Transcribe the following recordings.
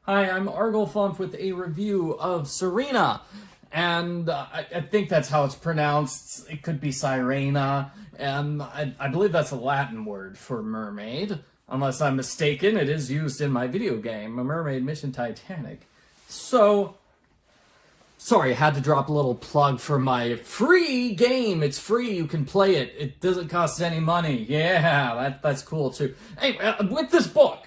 Hi, I'm Argolfump with a review of Sirena, and I think that's how it's pronounced. It could be Sirena, and I believe that's a Latin word for mermaid. Unless I'm mistaken, it is used in my video game, A Mermaid Mission Titanic. So, sorry, I had to drop a little plug for my free game. It's free, you can play it. It doesn't cost any money. Yeah, that's cool too. Anyway, with this book,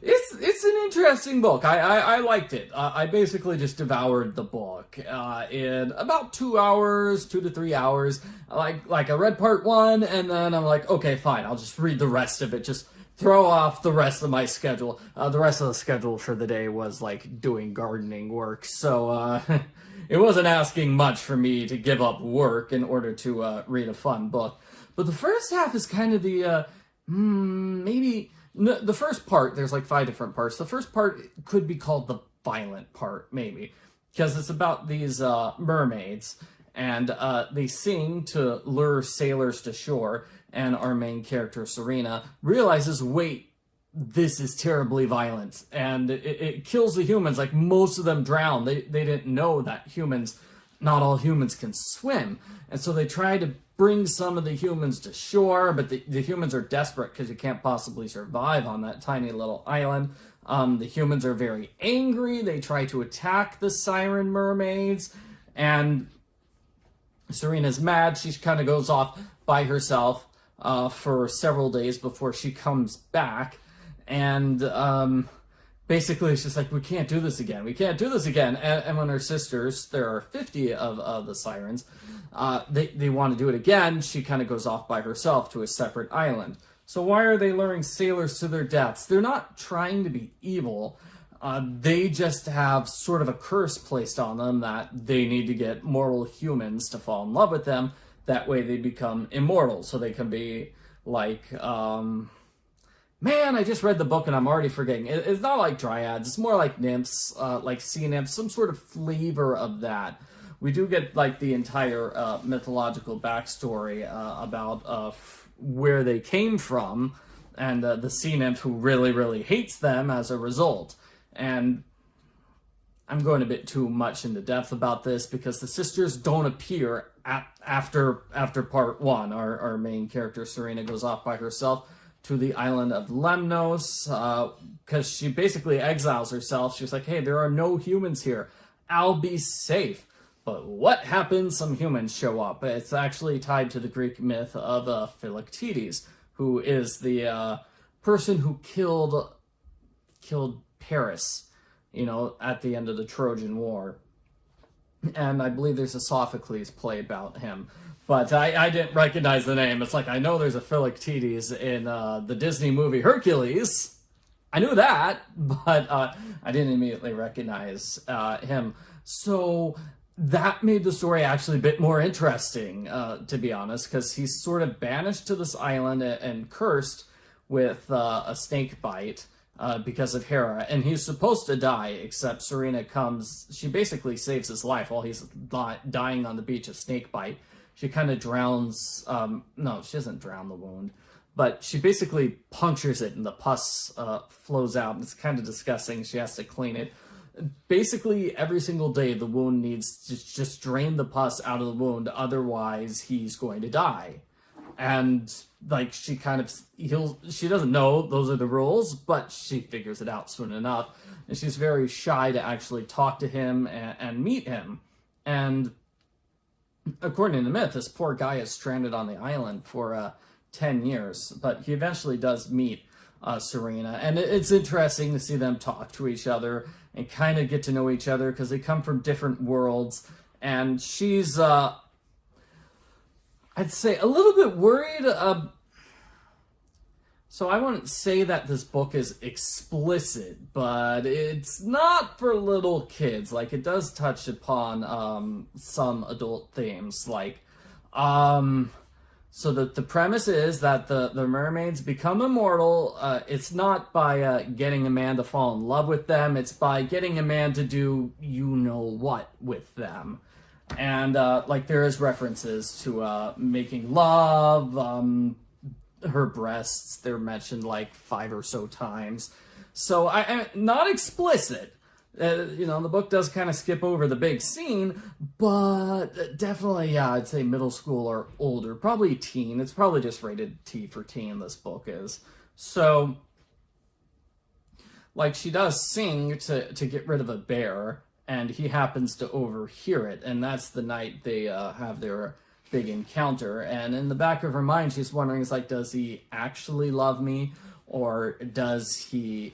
it's an interesting book. I liked it. I basically just devoured the book in about 2 hours, 2 to 3 hours. Like I read part one, and then I'm like, okay, fine, I'll just read the rest of it. Just throw off the rest of my schedule. The rest of the schedule for the day was like doing gardening work, so it wasn't asking much for me to give up work in order to read a fun book. But the first half is kind of the maybe. No, the first part, there's like 5 different parts. The first part could be called the violent part, maybe, because it's about these mermaids, and they sing to lure sailors to shore, and our main character, Sirena, realizes, wait, this is terribly violent, and it kills the humans. Like, most of them drown. They didn't know that not all humans can swim, and so they try to bring some of the humans to shore, but the humans are desperate because you can't possibly survive on that tiny little island. The humans are very angry. They try to attack the siren mermaids, and Serena's mad. She kind of goes off by herself for several days before she comes back, and basically it's just like, we can't do this again. We can't do this again. And when her sisters, there are 50 of the sirens, they want to do it again, she kind of goes off by herself to a separate island. So why are they luring sailors to their deaths? They're not trying to be evil. They just have sort of a curse placed on them that they need to get mortal humans to fall in love with them. That way they become immortal, so they can be like, man, I just read the book and I'm already forgetting. It's not like dryads, it's more like nymphs, like sea nymphs, some sort of flavor of that. We do get like the entire mythological backstory about where they came from, and the sea nymph who really, really hates them as a result. And I'm going a bit too much into depth about this because the sisters don't appear after part one. Our main character, Sirena, goes off by herself to the island of Lemnos, because she basically exiles herself. She's like, hey, there are no humans here. I'll be safe. But what happens? Some humans show up. It's actually tied to the Greek myth of Philoctetes, who is the person who killed Paris, at the end of the Trojan War. And I believe there's a Sophocles play about him. But I didn't recognize the name. It's like, I know there's a Philoctetes in the Disney movie Hercules. I knew that, but I didn't immediately recognize him. So that made the story actually a bit more interesting, to be honest, because he's sort of banished to this island and cursed with a snake bite because of Hera, and he's supposed to die, except Sirena comes. She basically saves his life while he's dying on the beach of snake bite. She kind of drowns, no, she doesn't drown the wound, but she basically punctures it and the pus flows out. It's kind of disgusting. She has to clean it. Basically, every single day, the wound needs to just drain the pus out of the wound, otherwise he's going to die. And, like, she doesn't know those are the rules, but she figures it out soon enough. And she's very shy to actually talk to him and meet him. And according to the myth, this poor guy is stranded on the island for 10 years, but he eventually does meet Sirena, and it's interesting to see them talk to each other and kind of get to know each other because they come from different worlds, and she's, I'd say, a little bit worried. So I wouldn't say that this book is explicit, but it's not for little kids. Like, it does touch upon some adult themes, like, so the premise is that the mermaids become immortal. It's not by getting a man to fall in love with them. It's by getting a man to do you-know-what with them. And, like, there is references to making love. Her breasts, they're mentioned, like, 5 or so times. So I not explicit. The book does kind of skip over the big scene, but definitely, yeah, I'd say middle school or older, probably teen. It's probably just rated T for teen, this book is. So, like, she does sing to get rid of a bear, and he happens to overhear it, and that's the night they have their big encounter. And in the back of her mind, she's wondering, it's like, does he actually love me? Or is he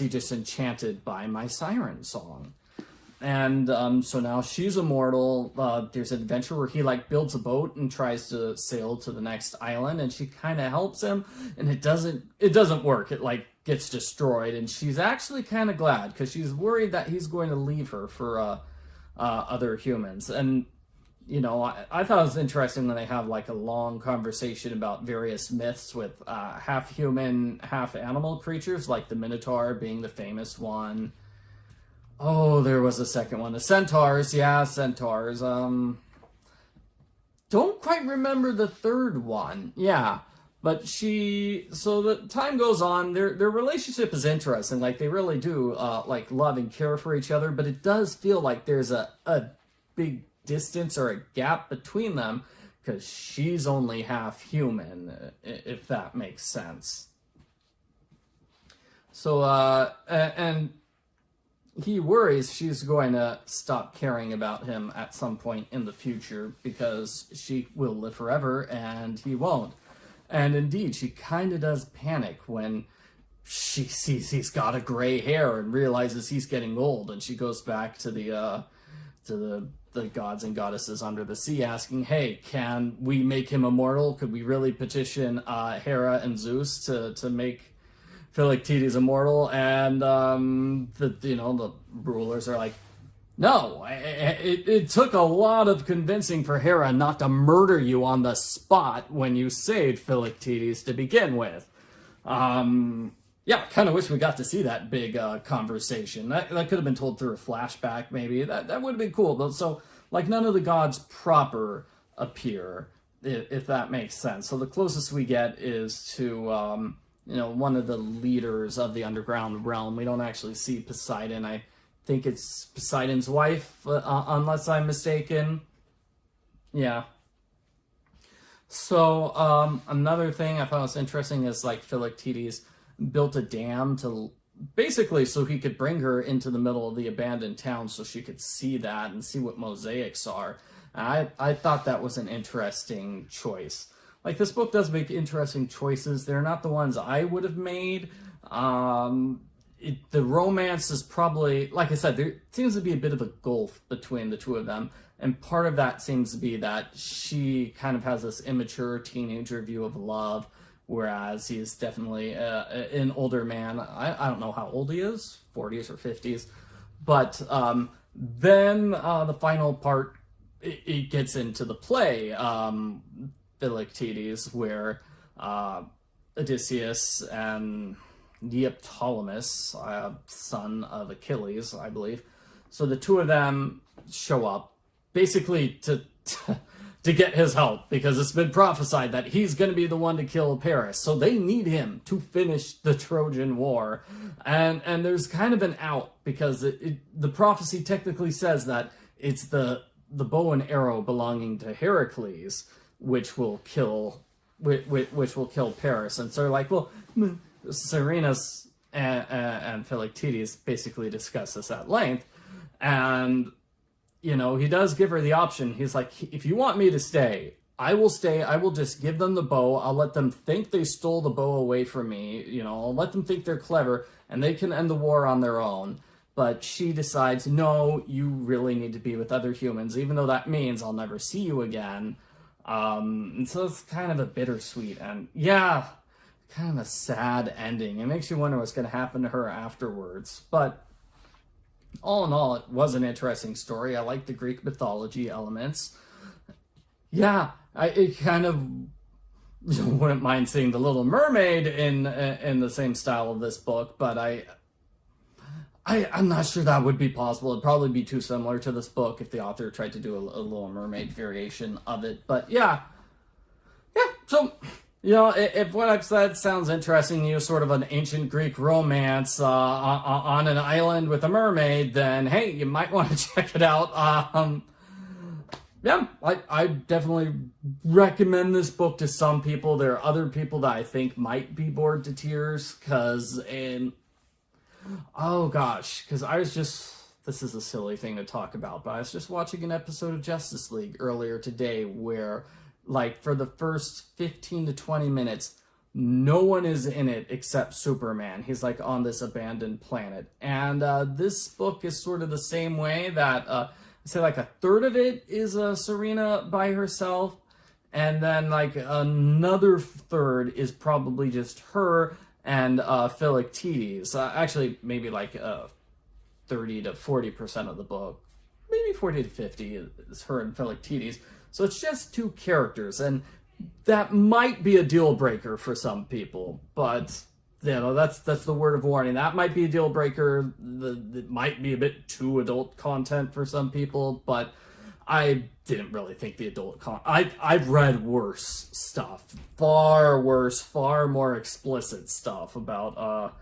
just enchanted by my siren song? And so now she's immortal. There's an adventure where he builds a boat and tries to sail to the next island, and she kind of helps him, and it doesn't work. It gets destroyed, and she's actually kind of glad because she's worried that he's going to leave her for other humans. And I thought it was interesting when they have a long conversation about various myths with half human, half animal creatures, like the Minotaur being the famous one. Oh, there was a second one. The centaurs, yeah, centaurs. Don't quite remember the third one. Yeah, but so the time goes on. Their relationship is interesting. They really do love and care for each other, but it does feel like there's a big distance or a gap between them because she's only half human, if that makes sense. So and he worries she's going to stop caring about him at some point in the future because she will live forever and he won't. And indeed, she kind of does panic when she sees he's got a gray hair and realizes he's getting old, and she goes back to the gods and goddesses under the sea asking, hey, can we make him immortal? Could we really petition Hera and Zeus to make Philoctetes immortal? And the rulers are like, no, it took a lot of convincing for Hera not to murder you on the spot when you saved Philoctetes to begin with. Yeah, kind of wish we got to see that big conversation. That could have been told through a flashback, maybe. That would have been cool. But so, none of the gods proper appear, if that makes sense. So the closest we get is to, one of the leaders of the underground realm. We don't actually see Poseidon. I think it's Poseidon's wife, unless I'm mistaken. Yeah. So another thing I thought was interesting is Philoctetes built a dam to basically so he could bring her into the middle of the abandoned town so she could see that and see what mosaics are. I thought that was an interesting choice. This book does make interesting choices. They're not the ones I would have made. The romance is probably, like I said, there seems to be a bit of a gulf between the two of them. And part of that seems to be that she kind of has this immature teenager view of love, whereas he is definitely an older man. I don't know how old he is, 40s or 50s. But then the final part, it gets into the play, Philoctetes, where Odysseus and Neoptolemus, son of Achilles, I believe. So the two of them show up, basically to get his help, because it's been prophesied that he's going to be the one to kill Paris. So they need him to finish the Trojan War. And there's kind of an out, because the prophecy technically says that it's the bow and arrow belonging to Heracles, which will kill Paris. And so they're like, well, Sirena and Philoctetes basically discuss this at length. And he does give her the option. He's like, if you want me to stay, I will stay. I will just give them the bow. I'll let them think they stole the bow away from me. I'll let them think they're clever and they can end the war on their own. But she decides, no, you really need to be with other humans, even though that means I'll never see you again. And so it's kind of a bittersweet and, yeah, kind of a sad ending. It makes you wonder what's going to happen to her afterwards. But all in all, it was an interesting story. I like the Greek mythology elements. Yeah, I kind of wouldn't mind seeing The Little Mermaid in the same style of this book, but I'm not sure that would be possible. It'd probably be too similar to this book if the author tried to do a Little Mermaid variation of it. But yeah. So You know, if what I've said sounds interesting to you, sort of an ancient Greek romance on an island with a mermaid, then hey, you might want to check it out. Yeah, I definitely recommend this book to some people. There are other people that I think might be bored to tears, oh gosh, because I was just, this is a silly thing to talk about, but I was just watching an episode of Justice League earlier today where, like, for the first 15 to 20 minutes, no one is in it except Superman. He's like on this abandoned planet. And this book is sort of the same way that, say like a third of it is Sirena by herself. And then like another third is probably just her and Philoctetes. Actually, maybe like 30 to 40% of the book, maybe 40 to 50 is her and Philoctetes. So it's just two characters, and that might be a deal breaker for some people, but you know, that's the word of warning. That might be a deal breaker. It might be a bit too adult content for some people, but I didn't really think the adult I've read worse stuff, far worse, far more explicit stuff about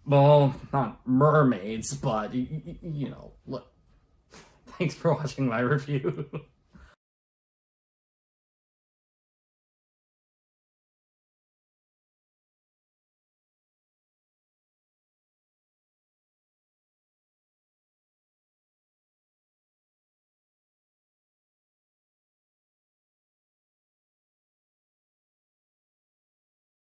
well, not mermaids, but you know, look. Thanks for watching my review.